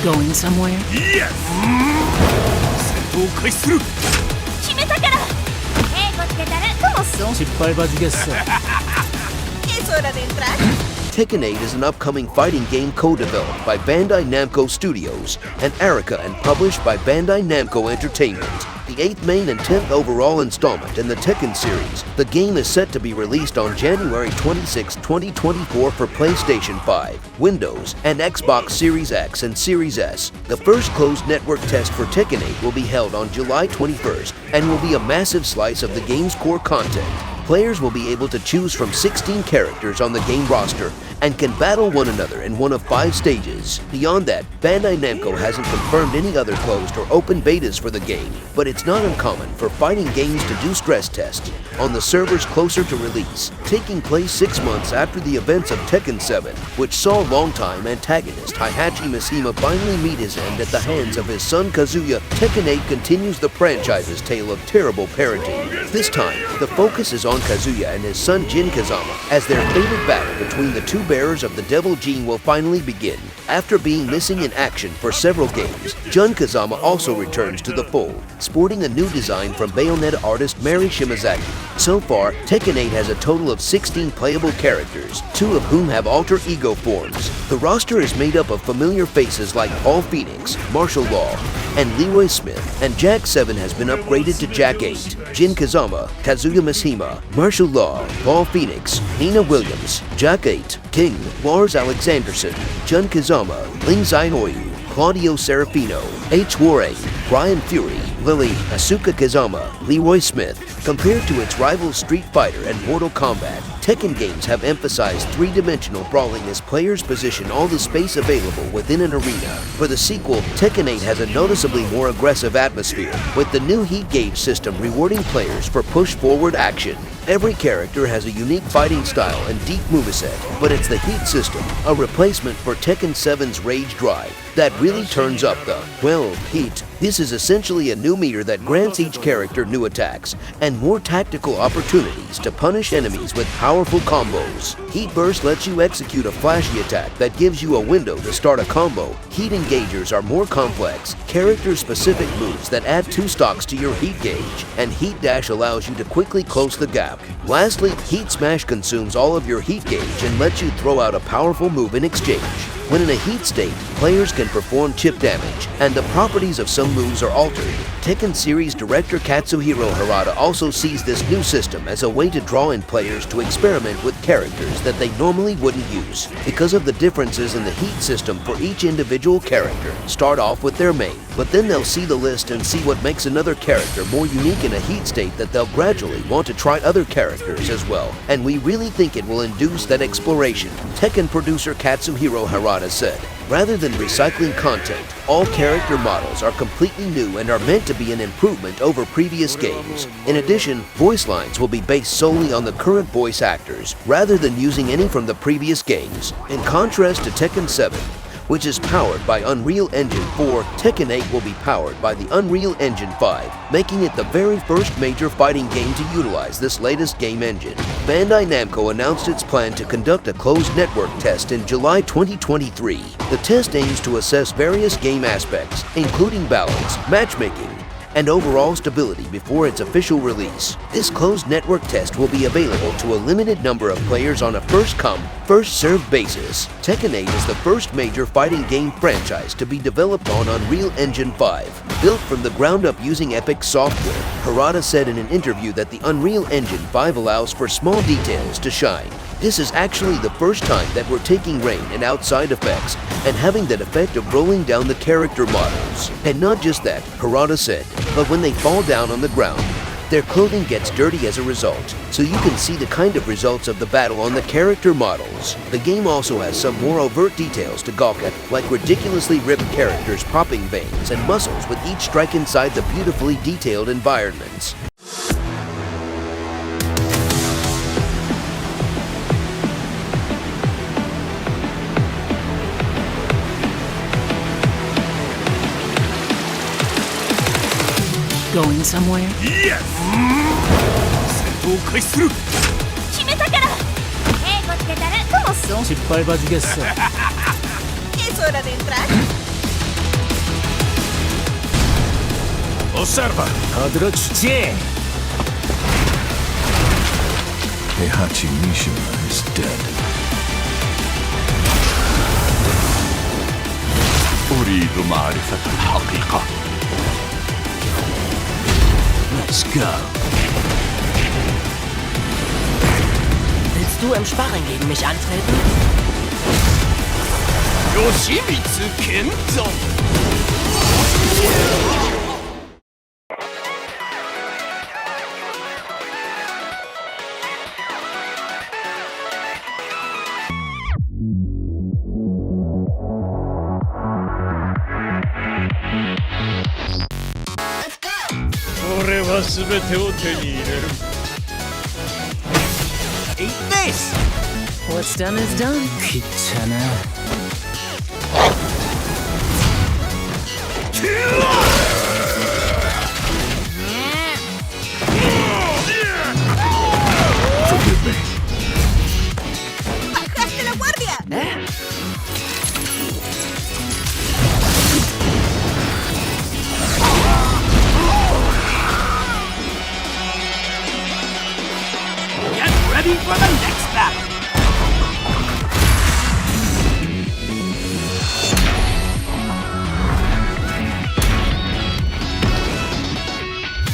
Going somewhere? Yes! 戦闘を開始する。決めたから。つけたらどうすん？失敗罰ゲッソ。Es hora de entrar. Tekken 8 is an upcoming fighting game co-developed by Bandai Namco Studios and Arica and published by Bandai Namco Entertainment. The 8th main and 10th overall installment in the Tekken series, the game is set to be released on January 26, 2024 for PlayStation 5, Windows, and Xbox Series X and Series S. The first closed network test for Tekken 8 will be held on July 21st and will be a massive slice of the game's core content. Players will be able to choose from 16 characters on the game roster and can battle one another in one of 5 stages. Beyond that, Bandai Namco hasn't confirmed any other closed or open betas for the game, but it's not uncommon for fighting games to do stress tests on the servers closer to release, taking place 6 months after the events of Tekken 7, which saw longtime antagonist Heihachi Mishima finally meet his end at the hands of his son Kazuya. Tekken 8 continues the franchise's tale of terrible parenting. This time, the focus is on Kazuya and his son Jin Kazama, as their fated battle between the two bearers of the Devil Gene will finally begin. After being missing in action for several games, Jin Kazama also returns to the fold, sporting a new design from Bayonetta artist Mari Shimazaki. So far, Tekken 8 has a total of 16 playable characters, 2 of whom have alter ego forms. The roster is made up of familiar faces like Paul Phoenix, Martial Law, and Leroy Smith, and Jack 7 has been upgraded to Jack 8. Jin Kazama, Kazuya Mishima, Martial Law, Paul Phoenix, Nina Williams, Jack 8, King, Lars Alexanderson, Jun Kazama, Ling Zaihoyu, Claudio Serafino, H. Warren, Brian Fury, Lily, Asuka Kazama, Leroy Smith. Compared to its rivals Street Fighter and Mortal Kombat, Tekken games have emphasized 3-dimensional brawling as players position all the space available within an arena. For the sequel, Tekken 8 has a noticeably more aggressive atmosphere, with the new heat gauge system rewarding players for push-forward action. Every character has a unique fighting style and deep moveset, but it's the heat system, a replacement for Tekken 7's Rage Drive, that really turns up the, well, heat. This is essentially a new meter that grants each character new attacks and more tactical opportunities to punish enemies with powerful combos. Heat Burst lets you execute a flashy attack that gives you a window to start a combo. Heat Engagers are more complex, character-specific moves that add 2 stocks to your heat gauge, and Heat Dash allows you to quickly close the gap. Lastly, Heat Smash consumes all of your heat gauge and lets you throw out a powerful move in exchange. When in a heat state, players can perform chip damage, and the properties of some moves are altered. Tekken series director Katsuhiro Harada also sees this new system as a way to draw in players to experiment with characters that they normally wouldn't use. Because of the differences in the heat system for each individual character, start off with their main, but then they'll see the list and see what makes another character more unique in a heat state that they'll gradually want to try other characters as well, and we really think it will induce that exploration, Tekken producer Katsuhiro Harada said. Rather than recycling content, all character models are completely new and are meant to be an improvement over previous games. In addition, voice lines will be based solely on the current voice actors, rather than using any from the previous games. In contrast to Tekken 7, which is powered by Unreal Engine 4, Tekken 8 will be powered by the Unreal Engine 5, making it the very first major fighting game to utilize this latest game engine. Bandai Namco announced its plan to conduct a closed network test in July 2023. The test aims to assess various game aspects, including balance, matchmaking, and overall stability before its official release. This closed network test will be available to a limited number of players on a first-come, first-served basis. Tekken 8 is the first major fighting game franchise to be developed on Unreal Engine 5. Built from the ground up using Epic software, Harada said in an interview that the Unreal Engine 5 allows for small details to shine. This is actually the first time that we're taking rain and outside effects and having that effect of rolling down the character models. And not just that, Harada said, but when they fall down on the ground, their clothing gets dirty as a result, so you can see the kind of results of the battle on the character models. The game also has some more overt details to gawk at, like ridiculously ripped characters popping veins and muscles with each strike inside the beautifully detailed environments. Going somewhere? Yes! 戦闘を開始する。決めたから。つけたらどうすん？失敗罰ゲッソ。Es hora de entrar. Observa! 거들어주지. Heihachi Mishima is dead. أريد معرفة الحقيقة. Let's go. Willst du im Sparring gegen mich antreten? Yoshimitsu Kento! 俺は全てを手に入れる。Eat this! What's done is done. 귀찮아. Forgive me. ¡Bajaste la guardia! Get ready for the next battle!